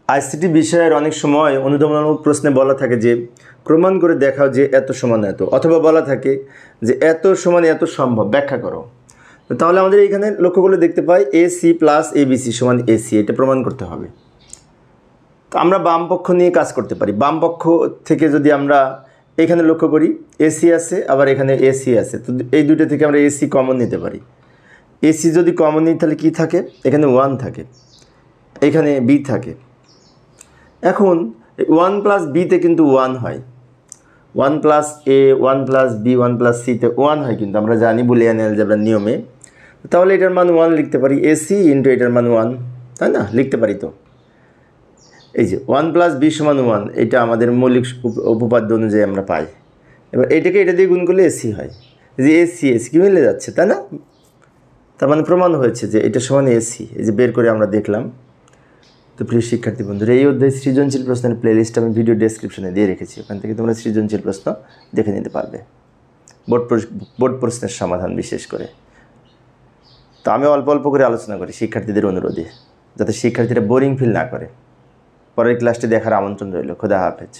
ICT বিষয়ের অনেক সময় অনুধাবনমূলক প্রশ্নে বলা থাকে যে প্রমাণ করে দেখাও যে এত সমান এত, অথবা বলা থাকে যে এত সমান এত সম্ভব, ব্যাখ্যা করো। তাহলে আমাদের এইখানে লক্ষ্য করলে দেখতে পাই AC প্লাস ABC সমান AC, এটা প্রমাণ করতে হবে। তো আমরা বাম পক্ষ নিয়ে কাজ করতে পারি। বাম পক্ষ থেকে যদি আমরা এখানে লক্ষ্য করি AC আছে, আবার এখানে AC আছে, তো এই দুটো থেকে আমরা AC কমন নিতে পারি। AC যদি কমন নিই তাহলে কী থাকে, এখানে 1 থাকে, এখানে B থাকে। এখন 1 প্লাস বিতে কিন্তু 1 হয়, 1 plus A 1 plus B 1 plus সিতে 1 হয়, কিন্তু আমরা জানি বুলিয়ান অ্যালজেব্রার নিয়মে। তাহলে এটার মান 1 লিখতে পারি, AC ইন্টু এটার মান 1, তাই না? লিখতে পারি। তো এই যে 1 প্লাস B সমান 1, এটা আমাদের মৌলিক উপপাদ্য অনুযায়ী আমরা পাই। এবার এটাকে এটা দিয়ে গুণ করলে AC হয়, যে AC কি মিলে যাচ্ছে, তাই না? তার মানে প্রমাণ হয়েছে যে এটা সমান AC, এই যে বের করে আমরা দেখলাম। তো প্রিয় শিক্ষার্থী বন্ধুরা, এই অধ্যায়ে সৃজনশীল প্রশ্নের প্লেলিস্ট আমি ভিডিও ডেসক্রিপশনে দিয়ে রেখেছি, ওখান থেকে তোমরা সৃজনশীল প্রশ্ন দেখে নিতে পারবে, বোর্ড প্রশ্নের সমাধান বিশেষ করে। তো আমি অল্প অল্প করে আলোচনা করি শিক্ষার্থীদের অনুরোধে, যাতে শিক্ষার্থীরা বোরিং ফিল না করে। পরের ক্লাসটি দেখার আমন্ত্রণ রইল। খোদা হাফেজ।